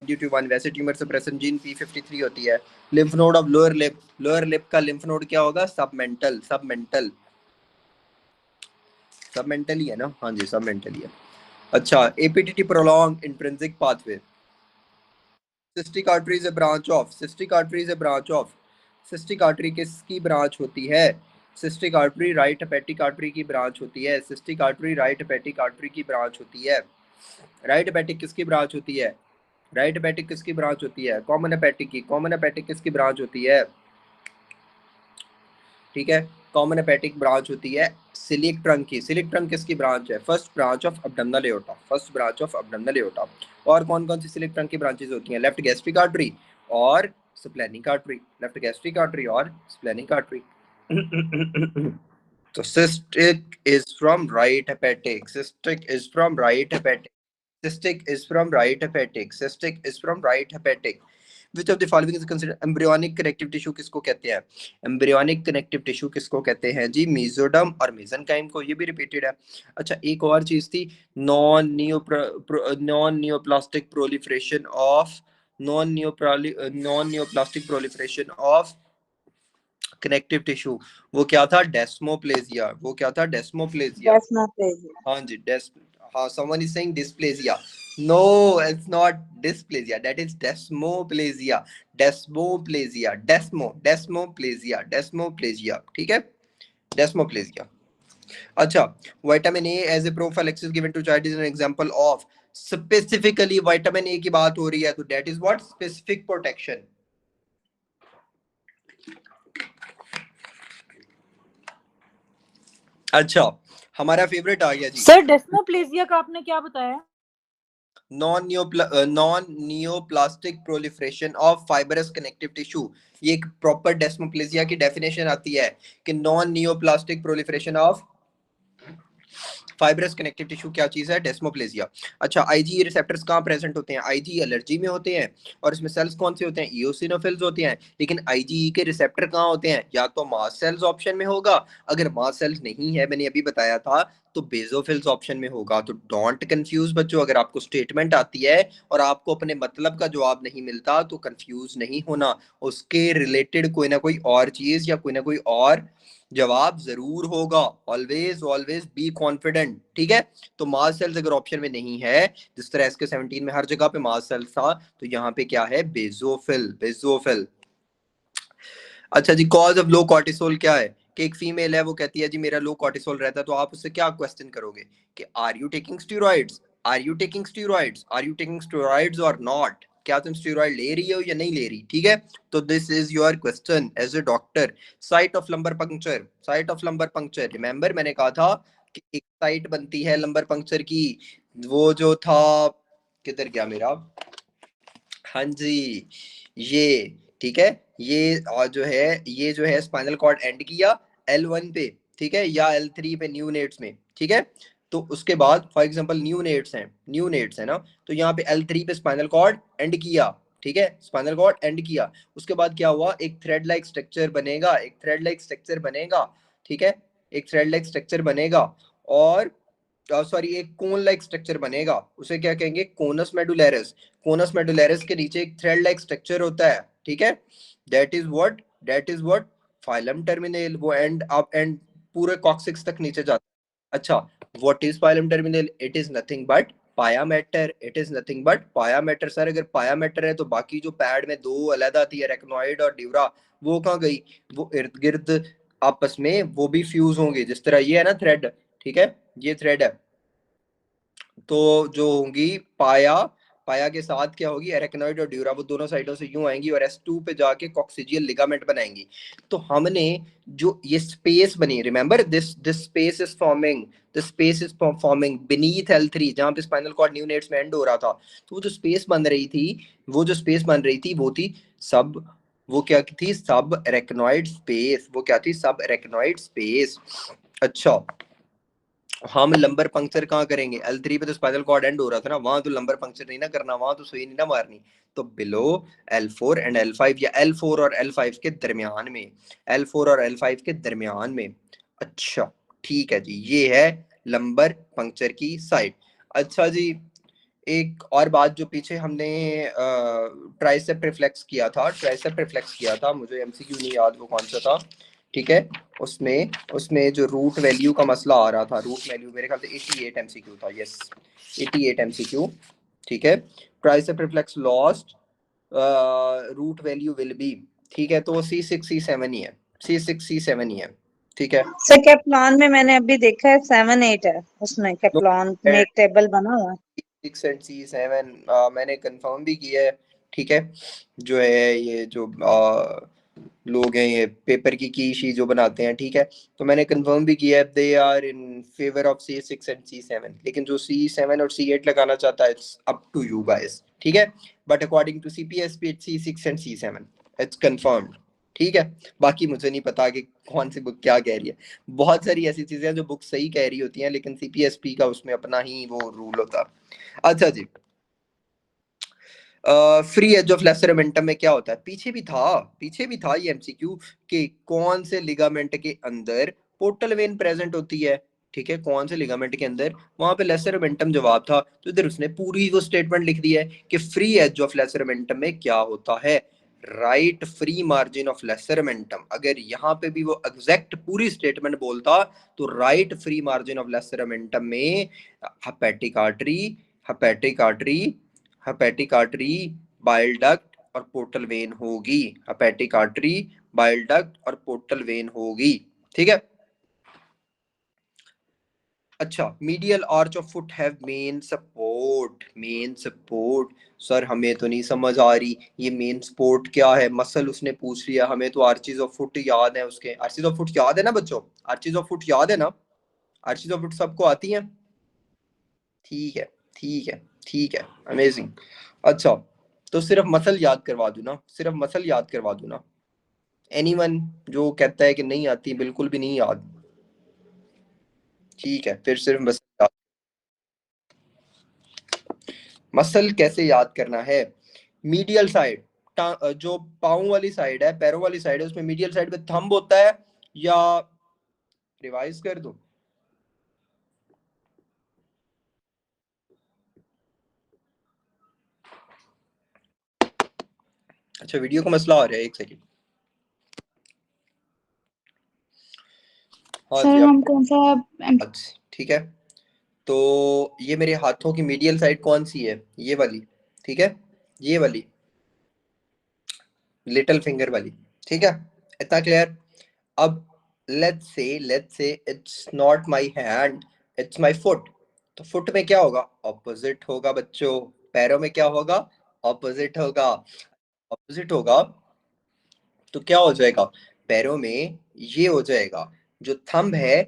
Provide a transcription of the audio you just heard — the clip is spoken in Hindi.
ड्यू टू वन, वैसे ट्यूमर सप्रेशन जीन P53 होती है। Lymph node of lower lip का लिम्फ नोड क्या होगा? सबमेंटल ही है ना? हाँ जी, सबमेंटल ही है। अच्छा, APTT prolong intrinsic pathway. Cystic artery is a branch of, cystic artery किसकी ब्रांच होती है? Cystic artery right hepatic artery की ब्रांच होती है। Cystic artery right hepatic artery की ब्रांच होती है। राइट हेपेटिक किसकी ब्रांच होती है? राइट हेपेटिक किसकी ब्रांच होती है? कॉमन हेपेटिक की। कॉमन हेपेटिक किसकी ब्रांच होती है? ठीक है, कॉमन हेपेटिक ब्रांच होती है सिलिक ट्रंक की। सिलिक ट्रंक किसकी ब्रांच है? First branch of abdominal aorta, first branch of abdominal aorta. और कौन कौन सी सिलिक ट्रंक की ब्रांचेस होती हैं? लेफ्ट गैस्ट्रिक आर्टरी और splenic artery, left gastric artery और स्प्लेनिक आर्टरी। तो cystic is from right hepatic, cystic is from right hepatic, cystic is from right hepatic, cystic is from right hepatic. Which of the following is considered embryonic connective tissue? किसको कहते हैं? एम्ब्रियोनिक कनेक्टिव टिश्यू किसको कहते हैं जी? मेसोडर्म और मेसेनकाइम को। ये भी रिपीटेड है। अच्छा, एक और चीज थी, non neoplastic proliferation of, non neoplastic proliferation of connective tissue. वो क्या था? डेस्मोप्लेजिया। वो क्या था? डेस्मोप्लेजिया। Desmoplasia. हाँ जी, हाँ, someone is saying dysplasia. No, it's not dysplasia, that is desmoplasia, desmoplasia, ठीक है, desmoplasia। अच्छा, vitamin A as a prophylaxis given to child is an example of, specifically vitamin A की बात हो रही है तो that is what? Specific protection. अच्छा, हमारा फेवरेट आ गया जी सर, डेस्मोप्लेजिया का आपने क्या बताया? Non neoplastic proliferation of fibrous connective tissue. ये एक प्रॉपर डेस्मोप्लेजिया की डेफिनेशन आती है कि non neoplastic proliferation of fibrous connective tissue क्या चीज है? डेस्मोप्लेजिया। अच्छा, आईजी रिसेप्टर्स कहाँ प्रेजेंट होते हैं? आईजी एलर्जी में होते हैं और इसमें सेल्स कौन से होते हैं? इओसिनोफिल्स होते हैं। लेकिन आईजी के रिसेप्टर कहाँ होते हैं? या तो मास्ट सेल्स ऑप्शन में होगा, अगर मास्ट सेल्स नहीं है, मैंने अभी बताया था, तो बेसोफिल्स ऑप्शन में होगा। तो डोंट कंफ्यूज बच्चों, अगर आपको स्टेटमेंट आती है और आपको अपने मतलब का जवाब नहीं मिलता तो कंफ्यूज नहीं होना, उसके रिलेटेड कोई ना कोई और चीज या कोई ना कोई और जवाब जरूर होगा। ऑलवेज ऑलवेज बी कॉन्फिडेंट, ठीक है। तो मास सेल्स अगर ऑप्शन में नहीं है, जिस तरह SK17 में हर जगह पे मास सेल्स था, तो यहाँ पे क्या है? बेसोफिल। अच्छा जी, कॉज ऑफ लो कॉर्टिसोल क्या है? कि एक फीमेल है, वो कहती है जी मेरा लो कॉर्टिसोल रहता है, तो आप उससे क्या क्वेश्चन करोगे कि आर यू टेकिंग स्टेरॉइड्स, और नॉट? क्या तुम स्टेरॉइड ले रही हो या नहीं ले रही? ठीक है, तो this is your question as a doctor. Site of lumbar puncture, remember मैंने कहा था कि एक साइट बनती है लंबर पंक्चर की, वो जो था, किधर गया मेरा? हाँ जी, ये, ठीक है, ये जो है स्पाइनल कॉर्ड एंड किया L1 पे, ठीक है, या L3 पे न्यू नेट्स में, ठीक है। तो उसके बाद फॉर एग्जांपल न्यू नेट्स है ना, तो यहाँ पे L3 पे स्पाइनल कॉर्ड एंड किया, ठीक है, स्पाइनल कॉर्ड एंड किया। उसके बाद क्या हुआ? एक थ्रेड लाइक स्ट्रक्चर बनेगा, ठीक है, एक थ्रेड लाइक स्ट्रक्चर बनेगा, और सॉरी, एक कोन लाइक स्ट्रक्चर बनेगा, उसे क्या कहेंगे? कोनस मेडुलरिस के नीचे एक थ्रेड लाइक स्ट्रक्चर होता है, ठीक है, that is what phylum terminal. वो एंड अप एंड पूरे कॉक्सिक्स तक नीचे जाता है। अच्छा, what is phylum terminal? It is nothing but पाया मैटर। सर, अगर पाया मैटर है तो बाकी जो पैड में दो अलग आती है, रेक्नोइड और ड्यूरा, वो कहाँ गई? वो इर्द गिर्द आपस में वो भी फ्यूज होंगे, जिस तरह ये है ना थ्रेड, ठीक है, ये थ्रेड है, तो जो होंगी पाया के साथ क्या होगी? एरेक्नोइड और ड्यूरा, वो दोनों साइडों से यूं आएंगी और S2 पे जाके कॉक्सिजियल लिगामेंट बनाएंगी। तो हमने जो ये स्पेस बनी, remember this space is forming beneath L3, जहां पे स्पाइनल कॉर्ड न्यूनेट्स में एंड हो रहा था। तो वो जो स्पेस बन रही थी, वो थी सब, वो क्या थी? सब एरेक्नोइड स्पेस। अच्छा, हम लंबर पंक्चर कहाँ करेंगे? L3 पे तो स्पाइनल कॉर्ड एंड हो रहा था ना, वहां तो लंबर पंक्चर नहीं ना करना, वहां तो सुई नहीं ना मारनी। तो बिलो L4 एंड L5, या L4 और L5 के दरमियान में, अच्छा, ठीक है जी, ये है लंबर पंक्चर की साइड। अच्छा जी, एक और बात जो पीछे हमने ट्राइसेप रिफ्लेक्स किया था, ट्राइसेप रिफ्लेक्स किया था, मुझे एमसीक्यू नहीं याद वो कौन सा था, ठीक है। उसमें उसमें जो रूट वैल्यू का मसला आ रहा था, रूट वैल्यू मेरे ख्याल से 88 एमसीक्यू था, यस 88 एमसीक्यू, ठीक है। Tricep reflex lost root value will be, ठीक है, तो वो C6 C7 ही है, C6 C7 ही है, ठीक है। सर कैप्लॉन में मैंने अभी देखा है 7-8 है, उसमें कैप्लॉन में एक टेबल बना हुआ है। 6 एंड C7 मैंने कंफर्म भी किया है, ठीक है। जो है ये जो लोग हैं ये पेपर की शीट जो बनाते हैं, ठीक है, तो मैंने कंफर्म भी किया है they are in favour of C6 and C7, लेकिन जो C7 और C8 लगाना चाहता है it's up to you guys, ठीक है। But according to CPSP it's C6 and C7, it's confirmed, ठीक है। बाकी मुझे नहीं पता कि कौन सी बुक क्या कह रही है, बहुत सारी ऐसी चीजें हैं जो बुक सही कह रही होती हैं, लेकिन CPSP का उसमें अपना ही वो रूल होता है। अच्छा जी, free edge of lesser momentum में क्या होता है, पीछे भी था ये एमसीक्यू कि कौन से लिगामेंट के अंदर पोर्टल वेन प्रेजेंट होती है, ठीक है, कौन से लिगामेंट के अंदर, वहां पे लेसर मोमेंटम जवाब था, तो इधर उसने पूरी वो स्टेटमेंट लिख दी है कि free edge of lesser momentum में क्या होता है, right free margin of lesser omentum. अगर यहाँ पे भी वो एग्जैक्ट पूरी स्टेटमेंट बोलता तो right free margin of lesser momentum में hepatic artery, hepatic artery, hepatic artery, bile duct और पोर्टल वेन होगी, हेपेटिक आर्टरी, बाइल डक्ट और पोर्टल वेन होगी, ठीक है। अच्छा, medial arch of foot have main support, main support, sir हमें तो नहीं समझ आ रही ये मेन सपोर्ट क्या है, मसल उसने पूछ लिया, हमें तो आर्चीज ऑफ फुट याद है, उसके आर्चीज ऑफ फुट याद है ना बच्चों, आर्चीज ऑफ फुट याद है ना, आर्चीज ऑफ फुट सबको आती हैं, ठीक है, ठीक है, ठीक है, अमेजिंग। अच्छा, तो सिर्फ मसल याद करवा दूं ना, सिर्फ मसल याद करवा दूं ना, एनीवन जो कहता है कि नहीं आती, बिल्कुल भी नहीं याद, ठीक है, फिर सिर्फ मसल याद। मसल कैसे याद करना है, मीडियल साइड, जो पाँव वाली साइड है, पैरों वाली साइड है, उसमें मीडियल साइड पे थंब होता है, या रिवाइज कर दो, अच्छा वीडियो का मसला आ रहा है, एक सेकंड, हाँ सर जी हम आप, कौन सा अच्छा ठीक है, तो ये मेरे हाथों की मीडियल साइड कौन सी है, ये वाली, ठीक है, ये वाली लिटिल फिंगर वाली, ठीक है, इतना क्लियर। अब let's say it's not my hand, it's my foot, तो फुट में क्या होगा, ऑपोजिट होगा बच्चों, पैरों में क्या होगा, ऑपोजिट होगा, ऑपोजिट होगा, तो क्या हो जाएगा, पैरों में ये हो जाएगा, जो थंब है